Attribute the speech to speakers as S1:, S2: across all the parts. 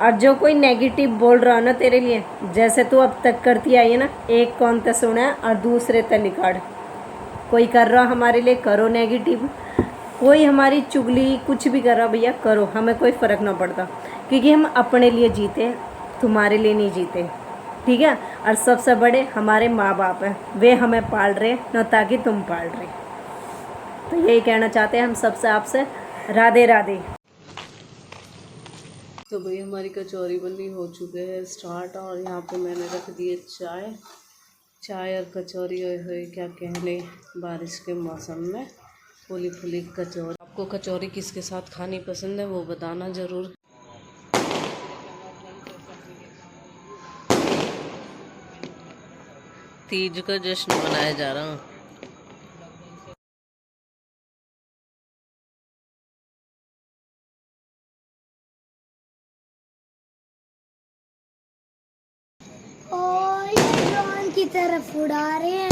S1: और जो कोई नेगेटिव बोल रहा है ना तेरे लिए, जैसे तू अब तक करती आई है ना, एक कौन ते सुना और दूसरे ते निकाल। कोई कर रहा हमारे लिए करो नेगेटिव, कोई हमारी चुगली कुछ भी कर रहा भैया करो, हमें कोई फ़र्क ना पड़ता, क्योंकि हम अपने लिए जीते, तुम्हारे लिए नहीं जीते, ठीक है। और सबसे बड़े हमारे माँ बाप हैं, वे हमें पाल रहे न ताकि तुम पाल रहे। तो यही कहना चाहते हैं हम सबसे, आपसे राधे राधे।
S2: तो भाई हमारी कचौरी बननी हो चुके हैं स्टार्ट, और यहाँ पे मैंने रख दिए चाय और कचौरी। हुई क्या कहने, बारिश के मौसम में फूली फूली कचौरी। आपको कचौरी किसके साथ खानी पसंद है वो बताना ज़रूर। तीज का जश्न मनाया जा रहा है।
S3: और ये ड्रोन की तरफ उड़ा रहे हैं।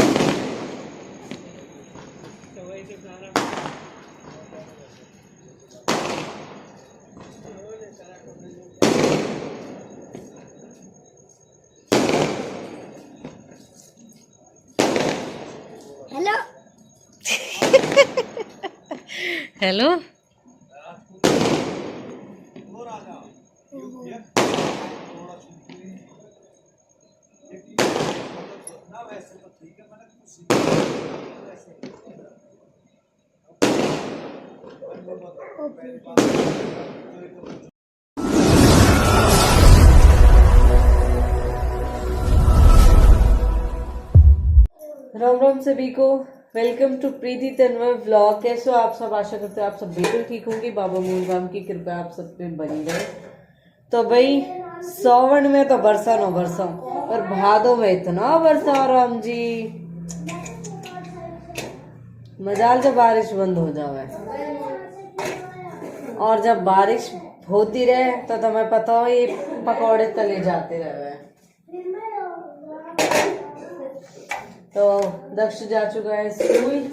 S3: हेलो
S2: हेलो राम राम सभी को, welcome to Preeti Tanmay vlog. कैसे हो आप सब? आशा करते हो आप सब बिल्कुल ठीक होंगे। बाबा मूलराम की कृपा आप सब पे बनी रहे। तो भाई सावन में तो बरसा न बरसा, और भादों में इतना बरसा राम जी, मजाल जब बारिश बंद हो जावे। और जब बारिश होती रहे तो तुम्हें पता हो ये पकौड़े तले जाते रहे। तो दक्ष जा चुका है स्कूल,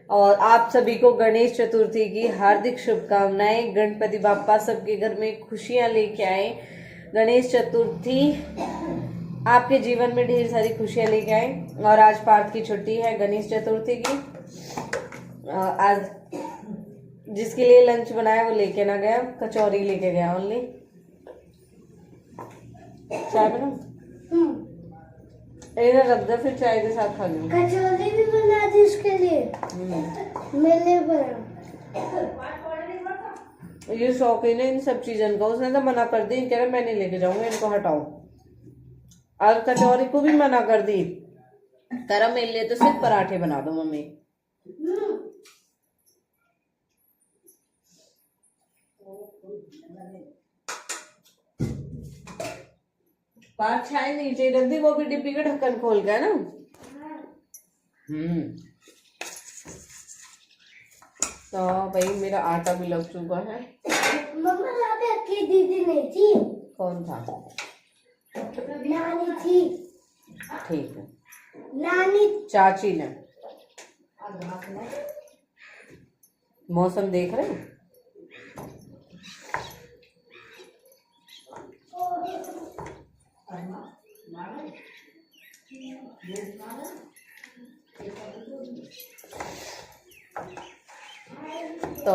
S2: और आप सभी को गणेश चतुर्थी की हार्दिक शुभकामनाएं। गणपति बाप्पा सबके घर में खुशियां लेके आए। गणेश चतुर्थी आपके जीवन में ढेर सारी खुशियां लेके आए। और आज पार्थ की छुट्टी है गणेश चतुर्थी की। आज जिसके लिए लंच बनाया वो लेके ना गया, कचौरी लेके गया ओनली। चाय बना इधर रख दे, फिर चाय के साथ खा लूँ।
S3: कचौरी भी बना दी उसके लिए, मेले बना।
S2: ये शौकीन है इन सब चीजों का, उसने तो मना कर दी, कह रहा मैं नहीं लेके जाऊंगा, इनको हटाओ। और कचौरी को भी मना कर दी, कह रहा मेरे लिए तो सिर्फ पराठे बना दो मम्मी। पाँच छाए नीचे रख दी, वो भी डिब्बी का ढक्कन खोल गया ना। तो भाई मेरा आटा भी लग चुका है।
S3: मम्मा लाते अक्की दीदी नहीं थी।
S2: कौन था?
S3: नानी थी।
S2: ठीक है,
S3: नानी
S2: चाची ने। मौसम देख रहे हैं? तो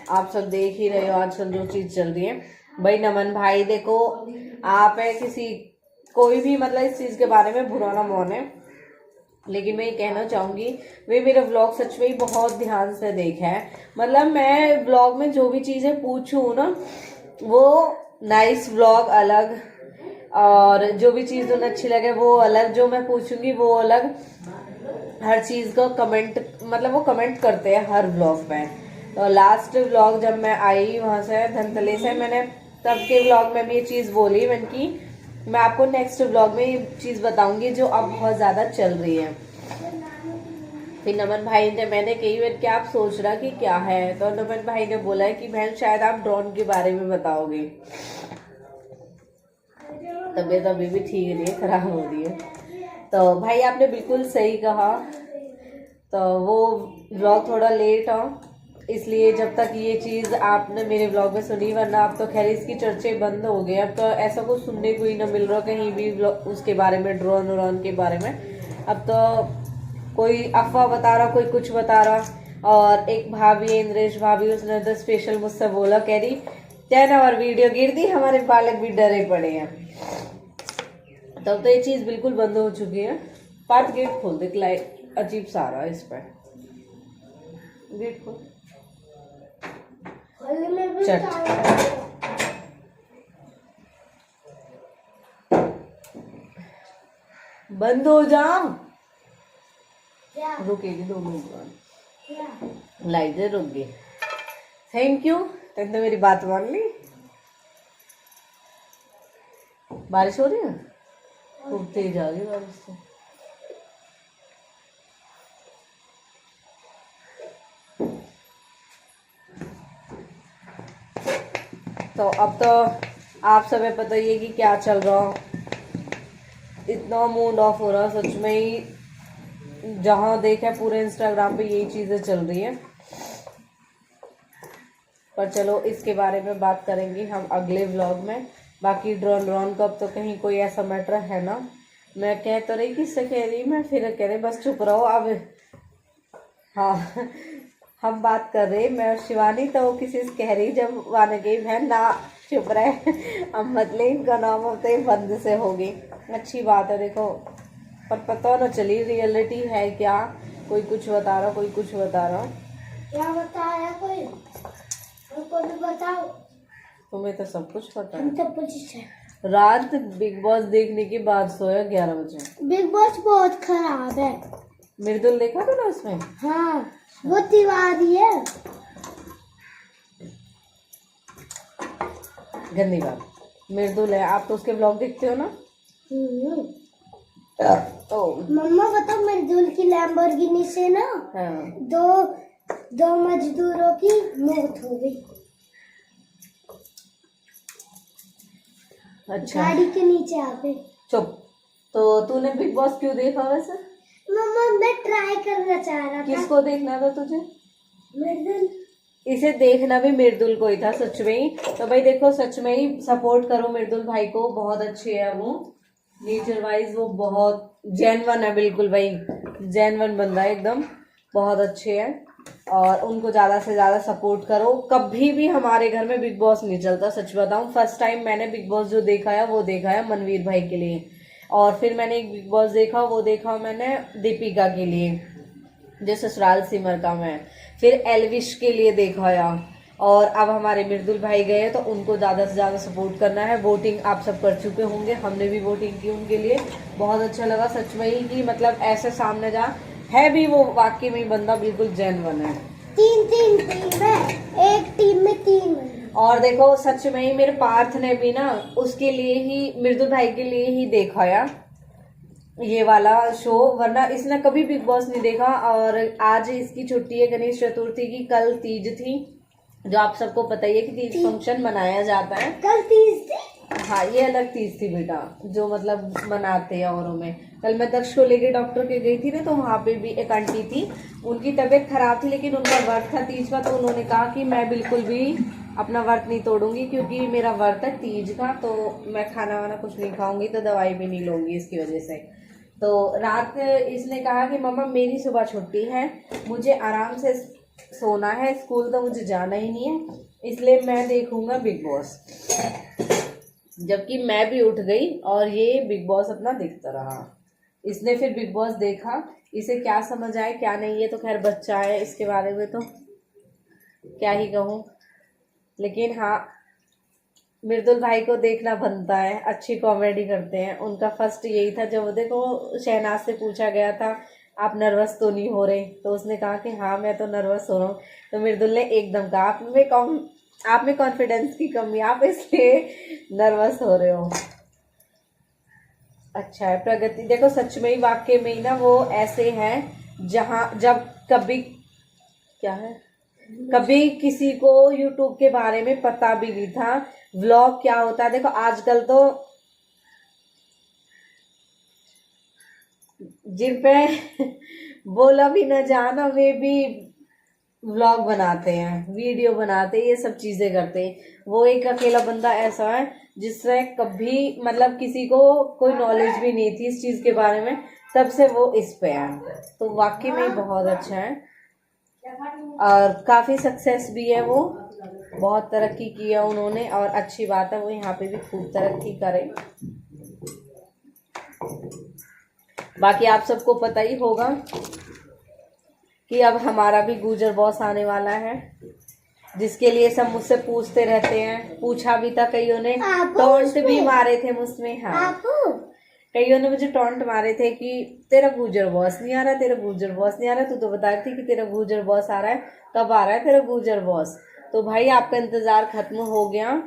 S2: आप सब देख ही रहे हो आजकल जो चीज चल रही है। भाई नमन भाई देखो, आप है किसी कोई भी मतलब इस चीज के बारे में बुरा ना माने, लेकिन मैं ये कहना चाहूंगी वे मेरा व्लॉग सच में ही बहुत ध्यान से देखा है। मतलब मैं व्लॉग में जो भी चीजें पूछूं ना, वो नाइस व्लॉग अलग, और जो भी चीज उन्हें अच्छी लगे वो अलग, जो मैं पूछूंगी वो अलग। हर चीज का कमेंट, मतलब वो कमेंट करते हैं हर व्लॉग में। तो लास्ट व्लॉग जब मैं आई वहां से धनतले से, मैंने तब के व्लॉग में भी ये चीज बोली, मैंने की मैं आपको नेक्स्ट व्लॉग में ये चीज बताऊंगी जो अब बहुत ज्यादा चल रही है। फिर नमन भाई ने, मैंने कही बार क्या आप सोच रहा कि क्या है, तो नमन भाई ने बोला है कि बहन शायद आप ड्रोन के बारे में बताओगे। तबीयत अभी भी ठीक नहीं है, खराब हो रही है। तो भाई आपने बिल्कुल सही कहा। तो वो व्लॉग थोड़ा लेट हो, इसलिए जब तक ये चीज़ आपने मेरे ब्लॉग में सुनी, वरना अब तो खैर इसकी चर्चे बंद हो गए। अब तो ऐसा कुछ सुनने को ही ना मिल रहा कहीं भी उसके बारे में, ड्रोन व्रोन के बारे में। अब तो कोई अफवाह बता रहा, कोई कुछ बता रहा। और एक भाभी है इंद्रेश भाभी, उसने तो स्पेशल मुझसे बोला, कह रही 10 आवर वीडियो गिर दी, हमारे बालक भी डरे पड़े हैं। तब तो ये चीज़ बिल्कुल बंद हो चुकी है। पार्थ गेट खोल दे, लाइट अजीब सा आ रहा है इस पर। गेट खोल, चट। बंद हो जाओ, रुकेगी 2 मिनट बाद, लाइट रुक गई। थैंक यू, तुमने तो मेरी बात मान ली। बारिश हो रही है, खूब तेज आ रही है बारिश से। तो अब तो आप सबे पता ही है कि क्या चल रहा। इतना मूड ऑफ हो रहा सच में ही, जहाँ देखा पूरे इंस्टाग्राम पे यही चीज़ें चल रही है। पर चलो इसके बारे में बात करेंगे हम अगले व्लॉग में। बाकी ड्रोन का अब तो कहीं कोई ऐसा मैटर है ना। मैं कह तो रही, किससे कह रही, मैं फिर कह रही बस चुप रहो अब। हाँ हम बात कर रहे, मैं और शिवानी, तो वो किसी से कह रही जब वाने गई बहन ना चुप रहे अब मतलब इनका नाम होते ही बंद से होगी। अच्छी बात है देखो, पर पता ना चली रियलिटी है क्या। कोई कुछ बता रहा, कोई कुछ बता रहा।
S3: क्या बताया कोई? हमको भी बताओ।
S2: तुम्हें तो सब कुछ पता
S3: हम
S2: है।
S3: सब कुछ है।
S2: रात बिग बॉस देखने के बाद सोया 11 बजे।
S3: बिग बॉस बहुत खराब है।
S2: मृदुल देखा था ना उसमें।
S3: हाँ, वो तिवारी है।
S2: गंदी बात, मृदुल है। आप तो उसके ब्लॉग देखते हो ना। ओ
S3: मम्मा बताओ, मजदूर की लैम्बोर्गिनी से ना
S2: हाँ।
S3: दो मजदूरों की मौत हो गई।
S2: अच्छा,
S3: गाड़ी के नीचे आके।
S2: चुप। तो तूने बिग बॉस क्यों देखा वैसे?
S3: मम्मा मैं ट्राई करना चाह रहा था।
S2: किसको देखना था तुझे?
S3: मजदूर।
S2: इसे देखना भी मृदुल को ही था सच में ही। तो भाई देखो, सच में ही सपोर्ट करो मृदुल भाई को, बहुत अच्छे है वो। नेचर वाइज वो बहुत जेन्युइन है, बिल्कुल भाई जेन्युइन बंदा है एकदम, बहुत अच्छे हैं। और उनको ज़्यादा से ज़्यादा सपोर्ट करो। कभी भी हमारे घर में बिग बॉस नहीं चलता, सच बताऊं। फर्स्ट टाइम मैंने बिग बॉस जो देखा है वो देखा है मनवीर भाई के लिए, और फिर मैंने एक बिग बॉस देखा, वो देखा मैंने दीपिका के लिए जो ससुराल सिमर का मैं, फिर एलविश के लिए देखा या, और अब हमारे मृदुल भाई गए तो उनको ज़्यादा से ज़्यादा सपोर्ट करना है। वोटिंग आप सब कर चुके होंगे, हमने भी वोटिंग की उनके लिए। बहुत अच्छा लगा सच में ही कि मतलब ऐसे सामने जा है भी वो, वाकई में बंदा बिल्कुल जेन्युइन है।
S3: 3 टीम है, एक टीम में 3 है।
S2: और देखो सच में ही मेरे पार्थ ने भी ना उसके लिए ही, मृदुल भाई के लिए ही देखा या ये वाला शो, वरना इसने कभी बिग बॉस नहीं देखा। और आज इसकी छुट्टी है गणेश चतुर्थी की, कल तीज थी, जो आप सबको पता ही है कि तीज फंक्शन मनाया जाता है।
S3: कल तीज थी।
S2: हाँ, ये अलग तीज थी बेटा, जो मतलब मनाते हैं औरों में। कल मैं दक्ष को लेके डॉक्टर के गई थी ना, तो वहाँ पे भी एक आंटी थी, उनकी तबीयत खराब थी, लेकिन उनका व्रत था तीज का। तो उन्होंने कहा कि मैं बिल्कुल भी अपना व्रत नहीं तोड़ूंगी, क्योंकि मेरा व्रत है तीज का, तो मैं खाना वाना कुछ नहीं खाऊंगी, तो दवाई भी नहीं लूंगी इसकी वजह से। तो रात इसने कहा कि मम्मा मेरी सुबह छुट्टी है, मुझे आराम से सोना है, स्कूल तो मुझे जाना ही नहीं है, इसलिए मैं देखूंगा बिग बॉस। जबकि मैं भी उठ गई और ये बिग बॉस अपना देखता रहा। इसने फिर बिग बॉस देखा, इसे क्या समझ आए क्या नहीं, ये तो खैर बच्चा है, इसके बारे में तो क्या ही कहूँ। लेकिन हाँ, मृदुल भाई को देखना बनता है, अच्छी कॉमेडी करते हैं। उनका फर्स्ट यही था, जब देखो शहनाज से पूछा गया था आप नर्वस तो नहीं हो रहे, तो उसने कहा कि हाँ मैं तो नर्वस हो रहा हूँ। तो मृदुल ने एकदम कहा आप में कॉन्फिडेंस की कमी, आप इसलिए नर्वस हो रहे हो। अच्छा है प्रगति, देखो सच में ही वाकई में ही ना वो ऐसे हैं, जहाँ जब कभी क्या है, कभी किसी को यूट्यूब के बारे में पता भी नहीं था, व्लॉग क्या होता है। देखो आजकल तो जिन पे बोला भी न जाना, वे भी व्लॉग बनाते हैं, वीडियो बनाते हैं, ये सब चीज़ें करते हैं। वो एक अकेला बंदा ऐसा है जिससे कभी मतलब किसी को कोई नॉलेज भी नहीं थी इस चीज़ के बारे में, तब से वो इस पे है। तो वाकई में बहुत अच्छा है और काफ़ी सक्सेस भी है। वो बहुत तरक्की किया उन्होंने और अच्छी बात है वो यहाँ पे भी खूब तरक्की करें। बाकी आप सबको पता ही होगा कि अब हमारा भी गुजर बॉस आने वाला है, जिसके लिए सब मुझसे पूछते रहते हैं। पूछा भी था, कईयों ने टॉन्ट भी मारे थे मुझमें। हाँ, कईयों ने मुझे टॉन्ट मारे थे कि तेरा गुजर बॉस नहीं आ रहा, तेरा गुजर बॉस नहीं आ रहा, तू तो बता रही थी कि तेरा गुजर बॉस आ रहा है, कब आ रहा है तेरा गुजर बॉस। तो भाई आपका इंतजार खत्म हो गया,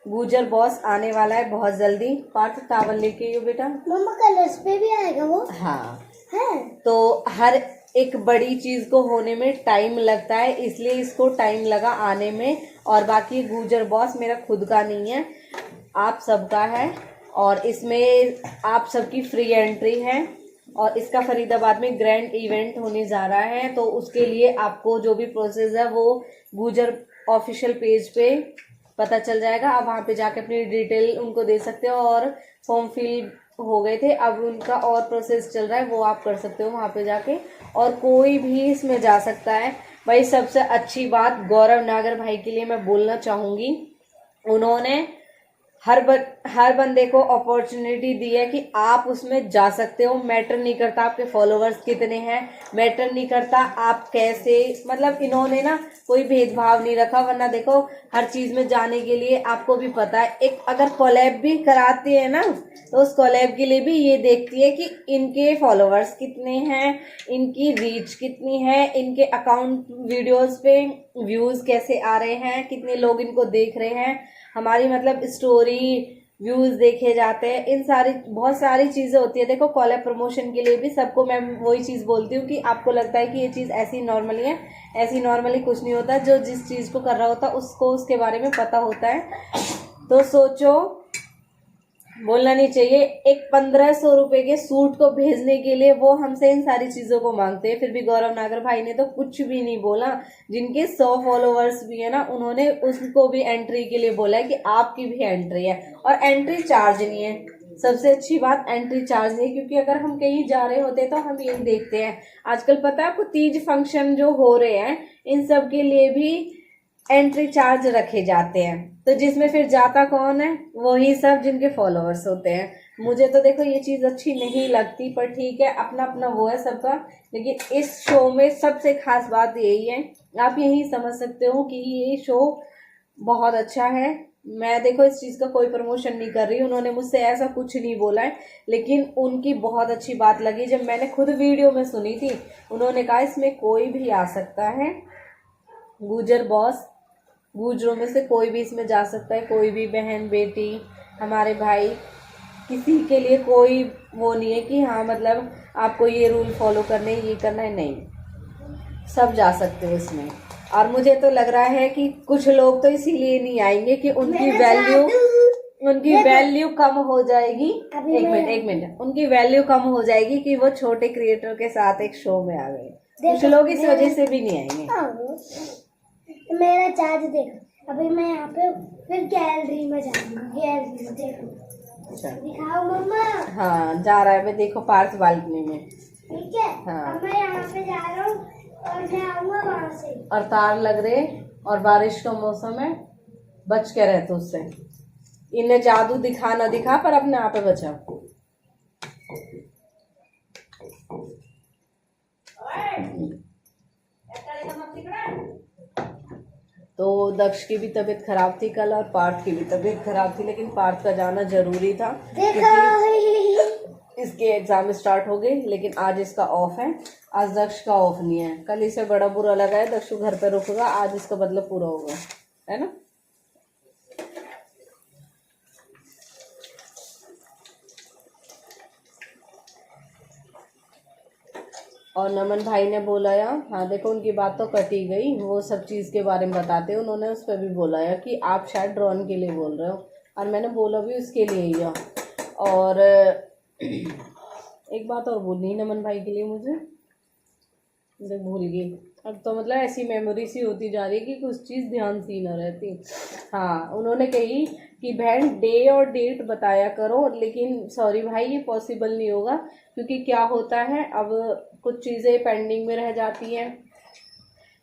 S2: गुजर बॉस आने वाला है बहुत जल्दी। पार्थ टावल लेके आइयो बेटा।
S3: मम्मा कलर्स पे भी आएगा वो?
S2: हाँ
S3: है।
S2: तो हर एक बड़ी चीज को होने में टाइम लगता है, इसलिए इसको टाइम लगा आने में। और बाकी गुजर बॉस मेरा खुद का नहीं है, आप सबका है और इसमें आप सबकी फ्री एंट्री है। और इसका फरीदाबाद में ग्रैंड इवेंट होने जा रहा है, तो उसके लिए आपको जो भी प्रोसेस है वो गुजर ऑफिशियल पेज पे पता चल जाएगा। आप वहाँ पे जाके अपनी डिटेल उनको दे सकते हो और फॉर्म फिल हो गए थे, अब उनका और प्रोसेस चल रहा है, वो आप कर सकते हो वहाँ पे जाके। और कोई भी इसमें जा सकता है। भाई सबसे अच्छी बात गौरव नागर भाई के लिए मैं बोलना चाहूँगी, उन्होंने हर बंदे को अपॉर्चुनिटी दी है कि आप उसमें जा सकते हो। मैटर नहीं करता आपके फॉलोअर्स कितने हैं, मैटर नहीं करता आप कैसे, मतलब इन्होंने ना कोई भेदभाव नहीं रखा। वरना देखो हर चीज में जाने के लिए आपको भी पता है, एक अगर कोलैब भी कराती है ना तो उस कोलैब के लिए भी ये देखती है कि इनके फॉलोअर्स कितने हैं, इनकी रीच कितनी है, इनके अकाउंट वीडियोस पे व्यूज कैसे आ रहे हैं, कितने लोग इनको देख रहे हैं, हमारी मतलब स्टोरी व्यूज देखे जाते हैं। इन सारी बहुत सारी चीजें होती है। देखो कॉलेब प्रमोशन के लिए भी सबको मैं वही चीज बोलती हूँ कि आपको लगता है कि ये चीज ऐसी नॉर्मली है, ऐसी नॉर्मली कुछ नहीं होता। जो जिस चीज को कर रहा होता उसको उसके बारे में पता होता है। तो सोचो, बोलना नहीं चाहिए। एक 1500 रुपए के सूट को भेजने के लिए वो हमसे इन सारी चीजों को मांगते हैं, फिर भी गौरव नागर भाई ने तो कुछ भी नहीं बोला। जिनके 100 फॉलोअर्स भी है ना, उन्होंने उसको भी एंट्री के लिए बोला है कि आपकी भी एंट्री है और एंट्री चार्ज नहीं है। सबसे अच्छी बात एंट्री चार्ज नहीं, क्योंकि अगर हम कहीं जा रहे होते तो हम यही देखते हैं। आजकल पता है आपको तीज फंक्शन जो हो रहे हैं इन सब के लिए भी एंट्री चार्ज रखे जाते हैं। तो जिसमें फिर जाता कौन है, वही सब जिनके फॉलोअर्स होते हैं। मुझे तो देखो ये चीज़ अच्छी नहीं लगती, पर ठीक है, अपना अपना वो है सबका। लेकिन इस शो में सबसे खास बात यही है, आप यही समझ सकते हो कि ये शो बहुत अच्छा है। मैं देखो इस चीज़ का कोई प्रमोशन नहीं कर रही, उन्होंने मुझसे ऐसा कुछ नहीं बोला है, लेकिन उनकी बहुत अच्छी बात लगी जब मैंने खुद वीडियो में सुनी थी। उन्होंने कहा इसमें कोई भी आ सकता है, गुजर बॉस, गुजरों में से कोई भी इसमें जा सकता है, कोई भी बहन बेटी हमारे भाई, किसी के लिए कोई वो नहीं है कि हाँ मतलब आपको ये रूल फॉलो करने ये करना है, नहीं, सब जा सकते हो इसमें। और मुझे तो लग रहा है कि कुछ लोग तो इसीलिए नहीं आएंगे कि उनकी वैल्यू कम हो जाएगी। एक मिनट उनकी वैल्यू कम हो जाएगी कि वो छोटे क्रिएटर के साथ एक शो में आ गए। कुछ लोग इस वजह से भी नहीं आएंगे।
S3: मेरा चार्ज देखो, अभी मैं यहाँ पे फिर गैलरी में जाऊंगी। गैलरी में देखो,
S2: अच्छा
S3: दिखाओ मम्मा।
S2: हाँ जा रहा है, मैं देखो पार्थ बालकनी में।
S3: ठीक है,
S2: हाँ।
S3: अब मैं यहाँ पे जा रहा हूँ और मैं आऊंगा वहाँ से।
S2: और तार लग रहे और बारिश का मौसम है, बच के रहे तो उससे। इन्हें जादू दिखा ना दिखा पर अपने आप पे बचा। तो दक्ष की भी तबीयत खराब थी कल और पार्थ की भी तबीयत खराब थी, लेकिन पार्थ का जाना जरूरी था क्योंकि इसके एग्जाम स्टार्ट हो गए। लेकिन आज इसका ऑफ है, आज दक्ष का ऑफ नहीं है। कल इसे बड़ा बुरा लगा है, दक्ष को घर पे रुकेगा, आज इसका मतलब पूरा होगा, है ना। और नमन भाई ने बोला या हाँ देखो उनकी बात तो कटी गई, वो सब चीज़ के बारे में बताते। उन्होंने उस पर भी बोला या कि आप शायद ड्रोन के लिए बोल रहे हो, और मैंने बोला भी उसके लिए ही है। और एक बात और बोलनी है नमन भाई के लिए मुझे, देख भूल गई। अब तो मतलब ऐसी मेमोरी सी होती जा रही है कि कुछ चीज़ ध्यान सी न रहती। हाँ, उन्होंने कही कि बहन डे और डेट बताया करो, लेकिन सॉरी भाई ये पॉसिबल नहीं होगा, क्योंकि क्या होता है अब कुछ चीज़ें पेंडिंग में रह जाती हैं।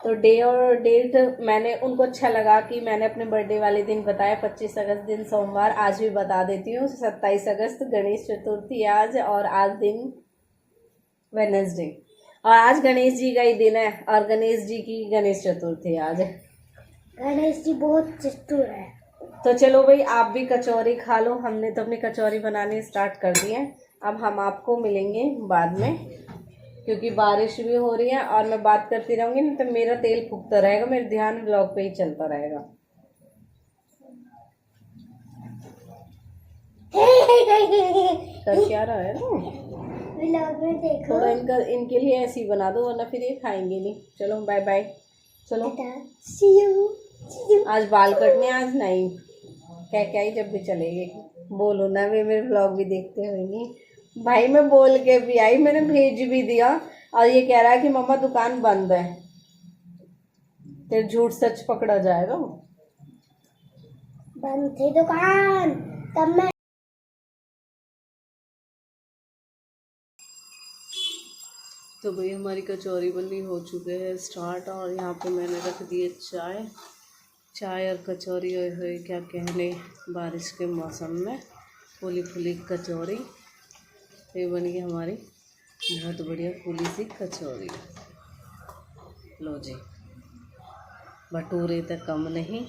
S2: तो डे और डेट मैंने उनको अच्छा लगा कि मैंने अपने बर्थडे वाले दिन बताया, 25 अगस्त दिन सोमवार। आज भी बता देती हूँ, 27 अगस्त गणेश चतुर्थी आज, और आज दिन वेडनेसडे, और आज गणेश जी का ही दिन है, और गणेश जी की गणेश चतुर्थी आज है।
S3: गणेश जी बहुत चतुर है।
S2: तो चलो भाई, आप भी कचौरी खा लो। हमने तो अपनी कचौरी बनाने स्टार्ट कर दी है। अब हम आपको मिलेंगे बाद में, क्योंकि बारिश भी हो रही है और मैं बात करती रहूँगी ना तो मेरा तेल फूकता रहेगा, मेरा ध्यान ब्लॉग पे ही चलता रहेगा। कर क्या रहा है ना,
S3: व्लॉग में देखो।
S2: थोड़ा इनके लिए ऐसे ही बना दो, वरना फिर ये खाएंगे नहीं। चलो बाय बाय। चलो
S3: See you।
S2: आज बाल कटने, आज नहीं, क्या ही जब भी चलेगी। बोलो ना, वे मेरे ब्लॉग भी देखते होंगे। भाई मैं बोल के भी आई, मैंने भेज भी दिया, और ये कह रहा है कि मम्मा दुकान बंद है। तेरे झूठ सच पकड़ा जाएगा।
S3: बंद थी दुकान तब मैं।
S2: तो भाई हमारी कचौरी बननी हो चुके हैं स्टार्ट, और यहाँ पे मैंने रख दिए चाय और कचौरी। हुए क्या कहने, बारिश के मौसम में फूली फूली कचौरी। ये बनी हमारी बहुत बढ़िया फूली सी कचौरी। लो जी, भटूरे तक कम नहीं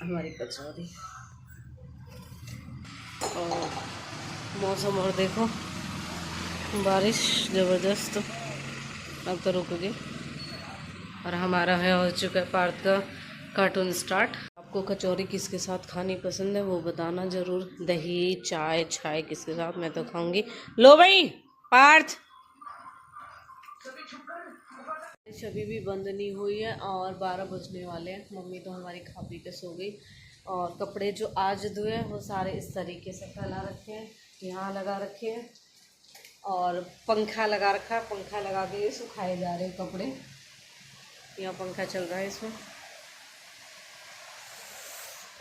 S2: हमारी कचौरी। और मौसम और देखो, बारिश ज़बरदस्त। अब तो रुक गई, और हमारा है हो चुका है पार्थ का कार्टून स्टार्ट। आपको कचौरी किसके साथ खानी पसंद है वो बताना ज़रूर। दही चाय किसके साथ, मैं तो खाऊंगी। लो भाई पार्थ, अभी भी बंद नहीं हुई है और 12 बजने वाले हैं। मम्मी तो हमारी खा पी के सो गई, और कपड़े जो आज धोए वो सारे इस तरीके से फैला रखे हैं, यहाँ लगा रखे हैं, और पंखा लगा रखा है। पंखा लगा के सुखाए जा रहे हैं कपड़े। यहाँ पंखा चल रहा है इसमें,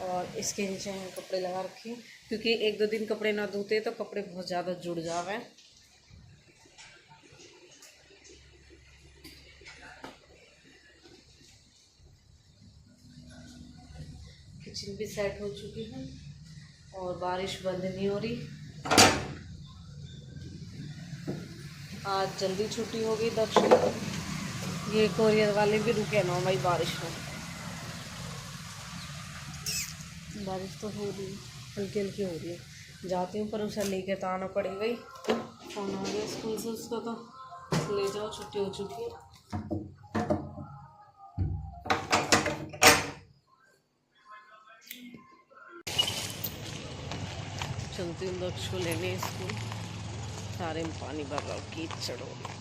S2: और इसके नीचे हैं कपड़े लगा रखे हैं, क्योंकि 1-2 दिन कपड़े ना धोते तो कपड़े बहुत ज़्यादा जुड़ जावे। किचन भी सेट हो चुकी है, और बारिश बंद नहीं हो रही। आज जल्दी छुट्टी हो गई दर्शन, ये कोरियर वाले भी रुके ना भाई बारिश में। बारिश तो हो रही है, हल्की हल्की हो रही है। जाती हूँ पर उसे लेके तो आना पड़ेगा ही। फोन आ गया स्कूल से उसका, तो ले जाओ, छुट्टी हो चुकी है। चलती हूँ दक्ष को लेने स्कूल। सारे में पानी भर रहा, कीचड़ हो रही।